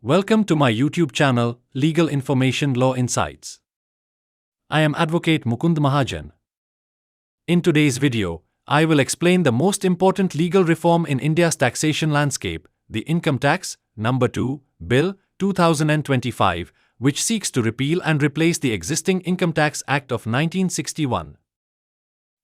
Welcome to my YouTube channel, Legal Information Law Insights. I am Advocate Mukund Mahajan. In today's video, I will explain the most important legal reform in India's taxation landscape, the Income Tax, Number 2, Bill, 2025, which seeks to repeal and replace the existing Income Tax Act of 1961.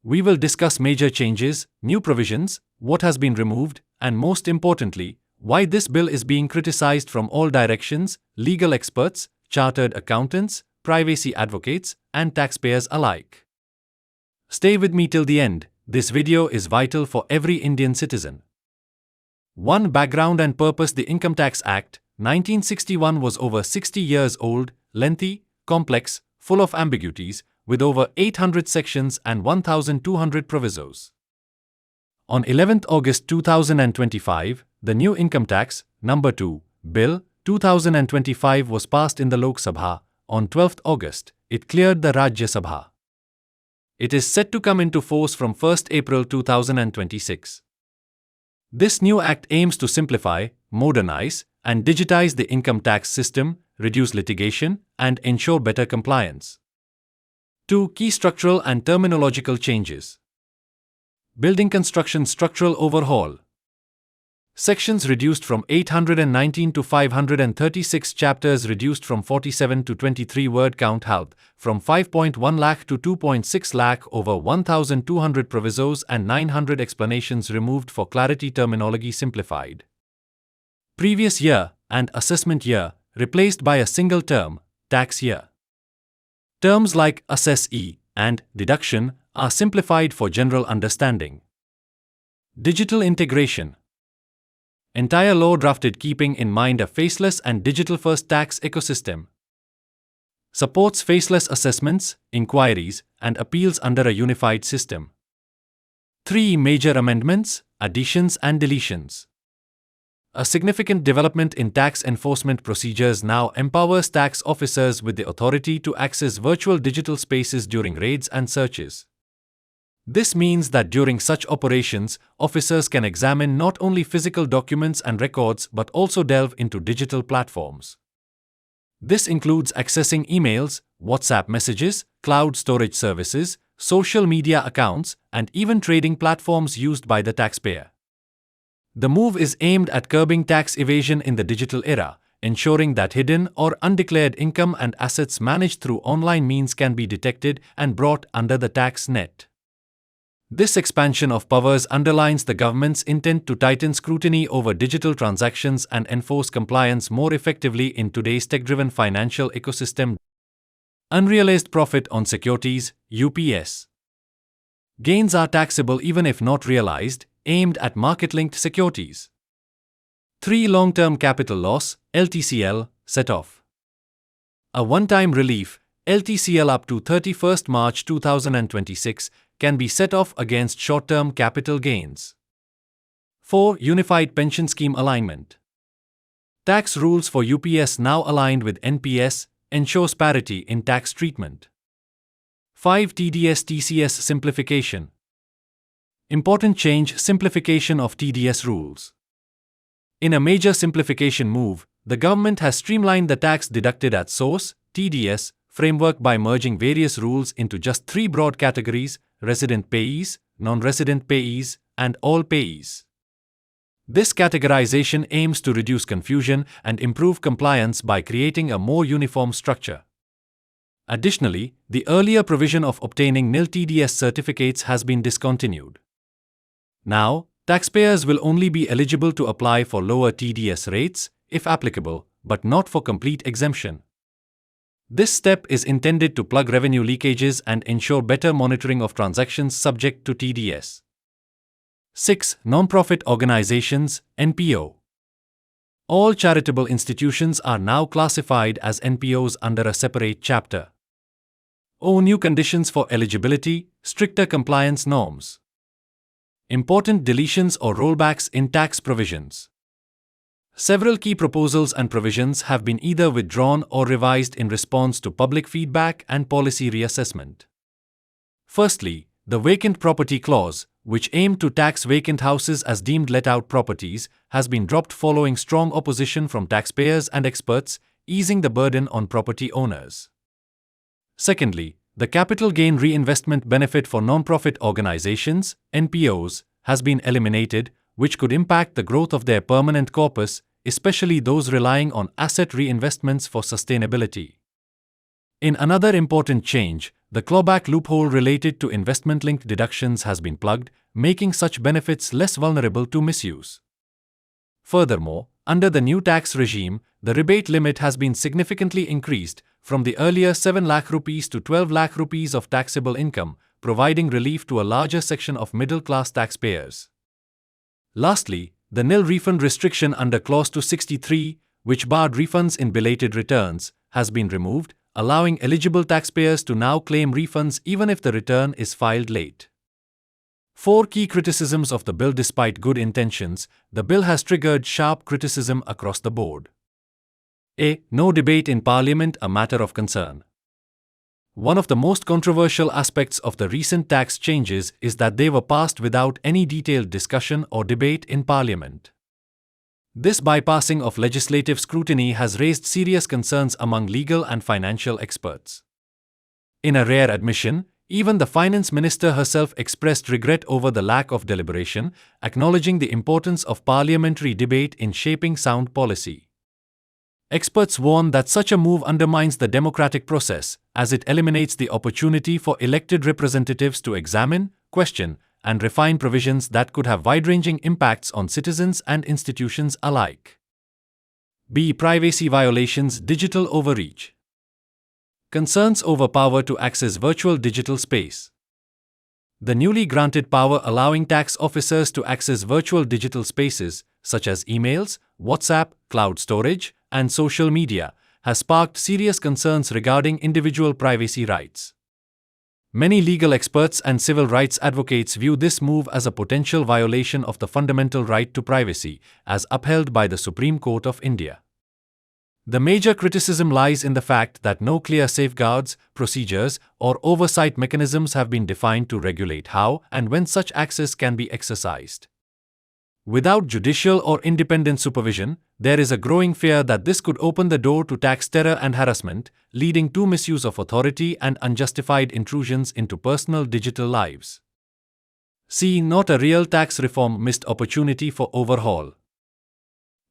We will discuss major changes, new provisions, what has been removed, and most importantly, why this bill is being criticized from all directions, legal experts, chartered accountants, privacy advocates, and taxpayers alike. Stay with me till the end. This video is vital for every Indian citizen. 1. Background and purpose. The Income Tax Act, 1961 was over 60 years old, lengthy, complex, full of ambiguities, with over 800 sections and 1,200 provisos. On 11 August 2025, the new Income Tax, Number 2, Bill, 2025 was passed in the Lok Sabha. On 12 August, it cleared the Rajya Sabha. It is set to come into force from 1 April 2026. This new act aims to simplify, modernize, and digitize the income tax system, reduce litigation, and ensure better compliance. 2. Key structural and terminological changes. Building construction structural overhaul. Sections reduced from 819 to 536, chapters reduced from 47 to 23, word count halved from 5.1 lakh to 2.6 lakh, over 1,200 provisos and 900 explanations removed for clarity, terminology simplified. Previous year and assessment year replaced by a single term, tax year. Terms like assessee and deduction are simplified for general understanding. Digital integration. Entire law drafted keeping in mind a faceless and digital-first tax ecosystem. Supports faceless assessments, inquiries, and appeals under a unified system. 3. Major amendments, additions and deletions. A significant development in tax enforcement procedures now empowers tax officers with the authority to access virtual digital spaces during raids and searches. This means that during such operations, officers can examine not only physical documents and records but also delve into digital platforms. This includes accessing emails, WhatsApp messages, cloud storage services, social media accounts, and even trading platforms used by the taxpayer. The move is aimed at curbing tax evasion in the digital era, ensuring that hidden or undeclared income and assets managed through online means can be detected and brought under the tax net. This expansion of powers underlines the government's intent to tighten scrutiny over digital transactions and enforce compliance more effectively in today's tech-driven financial ecosystem. Unrealized profit on securities, UPS. Gains are taxable even if not realized, aimed at market-linked securities. 3. Long-term capital loss, LTCL, set off. A one-time relief, LTCL up to 31 March 2026, can be set off against short-term capital gains. 4. Unified Pension Scheme Alignment. Tax rules for UPS now aligned with NPS ensures parity in tax treatment. 5. TDS TCS Simplification. Important change: simplification of TDS rules. In a major simplification move, the government has streamlined the tax deducted at source, TDS, framework by merging various rules into just 3 broad categories: resident payees, non-resident payees, and all payees. This categorization aims to reduce confusion and improve compliance by creating a more uniform structure. Additionally, the earlier provision of obtaining nil TDS certificates has been discontinued. Now, taxpayers will only be eligible to apply for lower TDS rates, if applicable, but not for complete exemption. This step is intended to plug revenue leakages and ensure better monitoring of transactions subject to TDS. 6. Non-profit organizations, NPO. All charitable institutions are now classified as NPOs under a separate chapter. New conditions for eligibility, stricter compliance norms. Important deletions or rollbacks in tax provisions. Several key proposals and provisions have been either withdrawn or revised in response to public feedback and policy reassessment. Firstly, the vacant property clause, which aimed to tax vacant houses as deemed let-out properties, has been dropped following strong opposition from taxpayers and experts, easing the burden on property owners. Secondly, the capital gain reinvestment benefit for non-profit organizations, NPOs, has been eliminated, which could impact the growth of their permanent corpus, especially those relying on asset reinvestments for sustainability. In another important change, the clawback loophole related to investment-linked deductions has been plugged, making such benefits less vulnerable to misuse. Furthermore, under the new tax regime, the rebate limit has been significantly increased from the earlier 7 lakh rupees to 12 lakh rupees of taxable income, providing relief to a larger section of middle-class taxpayers. Lastly, the nil refund restriction under Clause 263, which barred refunds in belated returns, has been removed, allowing eligible taxpayers to now claim refunds even if the return is filed late. 4 key criticisms of the bill. Despite good intentions, the bill has triggered sharp criticism across the board. A. No debate in Parliament, a matter of concern. One of the most controversial aspects of the recent tax changes is that they were passed without any detailed discussion or debate in Parliament. This bypassing of legislative scrutiny has raised serious concerns among legal and financial experts. In a rare admission, even the finance minister herself expressed regret over the lack of deliberation, acknowledging the importance of parliamentary debate in shaping sound policy. Experts warn that such a move undermines the democratic process, as it eliminates the opportunity for elected representatives to examine, question, and refine provisions that could have wide-ranging impacts on citizens and institutions alike. B. Privacy violations, digital overreach. Concerns over power to access virtual digital space. The newly granted power allowing tax officers to access virtual digital spaces, such as emails, WhatsApp, cloud storage, and social media, has sparked serious concerns regarding individual privacy rights. Many legal experts and civil rights advocates view this move as a potential violation of the fundamental right to privacy, as upheld by the Supreme Court of India. The major criticism lies in the fact that no clear safeguards, procedures, or oversight mechanisms have been defined to regulate how and when such access can be exercised. Without judicial or independent supervision, there is a growing fear that this could open the door to tax terror and harassment, leading to misuse of authority and unjustified intrusions into personal digital lives. C. Not a real tax reform, missed opportunity for overhaul.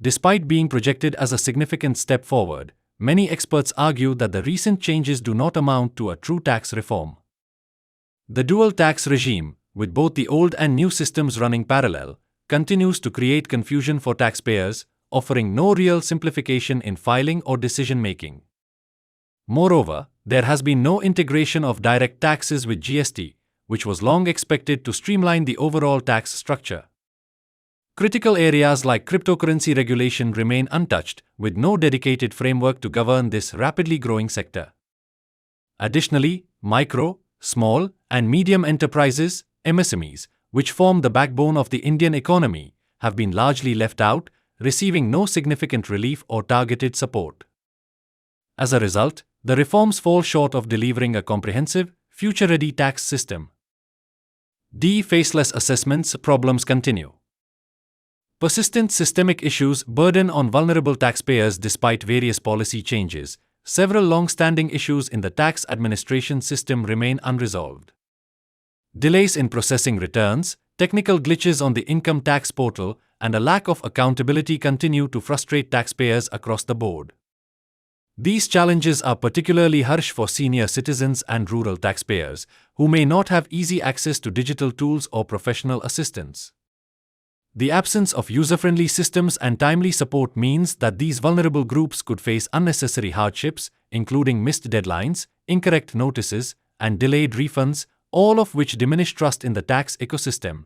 Despite being projected as a significant step forward, many experts argue that the recent changes do not amount to a true tax reform. The dual tax regime, with both the old and new systems running parallel, continues to create confusion for taxpayers, offering no real simplification in filing or decision-making. Moreover, there has been no integration of direct taxes with GST, which was long expected to streamline the overall tax structure. Critical areas like cryptocurrency regulation remain untouched, with no dedicated framework to govern this rapidly growing sector. Additionally, micro, small, and medium enterprises, MSMEs, which form the backbone of the Indian economy, have been largely left out, receiving no significant relief or targeted support. As a result, the reforms fall short of delivering a comprehensive, future-ready tax system. D. Faceless assessments, problems continue. Persistent systemic issues burden on vulnerable taxpayers despite various policy changes. Several long-standing issues in the tax administration system remain unresolved. Delays in processing returns, technical glitches on the income tax portal, and a lack of accountability continue to frustrate taxpayers across the board. These challenges are particularly harsh for senior citizens and rural taxpayers, who may not have easy access to digital tools or professional assistance. The absence of user-friendly systems and timely support means that these vulnerable groups could face unnecessary hardships, including missed deadlines, incorrect notices, and delayed refunds, all of which diminish trust in the tax ecosystem.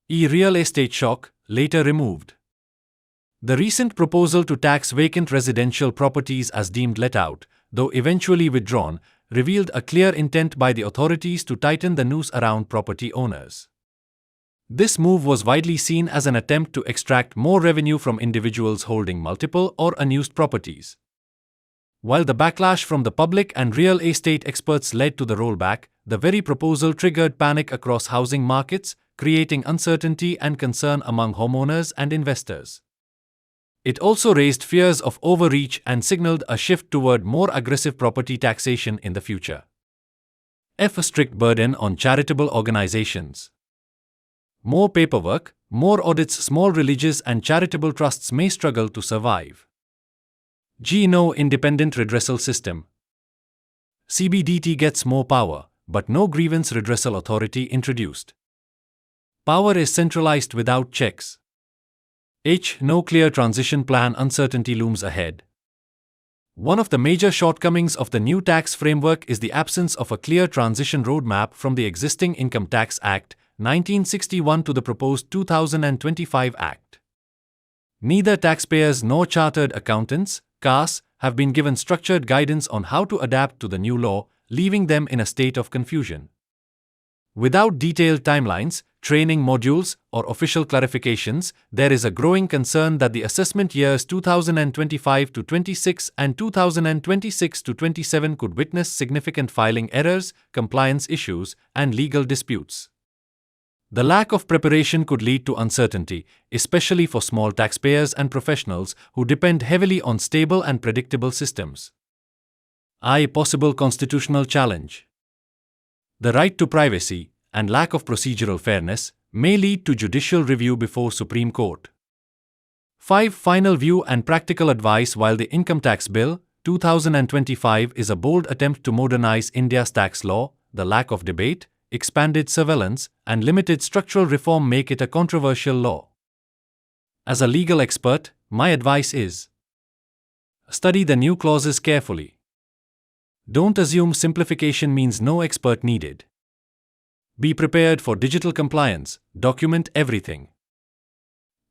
E. Real estate shock, later removed. The recent proposal to tax vacant residential properties as deemed let out, though eventually withdrawn, revealed a clear intent by the authorities to tighten the noose around property owners. This move was widely seen as an attempt to extract more revenue from individuals holding multiple or unused properties. While the backlash from the public and real estate experts led to the rollback, the very proposal triggered panic across housing markets, creating uncertainty and concern among homeowners and investors. It also raised fears of overreach and signaled a shift toward more aggressive property taxation in the future. A strict burden on charitable organizations. More paperwork, more audits. Small religious and charitable trusts may struggle to survive. No independent redressal system. CBDT gets more power, but no grievance redressal authority introduced. Power is centralized without checks. No clear transition plan. Uncertainty looms ahead. One of the major shortcomings of the new tax framework is the absence of a clear transition roadmap from the existing Income Tax Act, 1961 to the proposed 2025 Act. Neither taxpayers nor chartered accountants, CAS, have been given structured guidance on how to adapt to the new law, leaving them in a state of confusion. Without detailed timelines, training modules, or official clarifications, there is a growing concern that the assessment years 2025 to 26 and 2026 to 27 could witness significant filing errors, compliance issues, and legal disputes. The lack of preparation could lead to uncertainty, especially for small taxpayers and professionals who depend heavily on stable and predictable systems. A possible constitutional challenge. The right to privacy and lack of procedural fairness may lead to judicial review before Supreme Court. 5. Final view and practical advice. While the Income Tax Bill, 2025 is a bold attempt to modernize India's tax law, the lack of debate, expanded surveillance, and limited structural reform make it a controversial law. As a legal expert, my advice is: study the new clauses carefully. Don't assume simplification means no expert needed. Be prepared for digital compliance, document everything.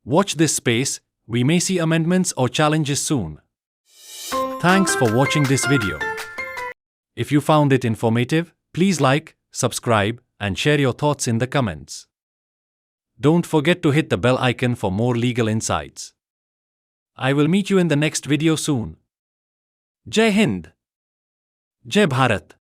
Watch this space, we may see amendments or challenges soon. Thanks for watching this video. If you found it informative, please like, subscribe, and share your thoughts in the comments. Don't forget to hit the bell icon for more legal insights. I will meet you in the next video soon. Jai Hind! Jai Bharat!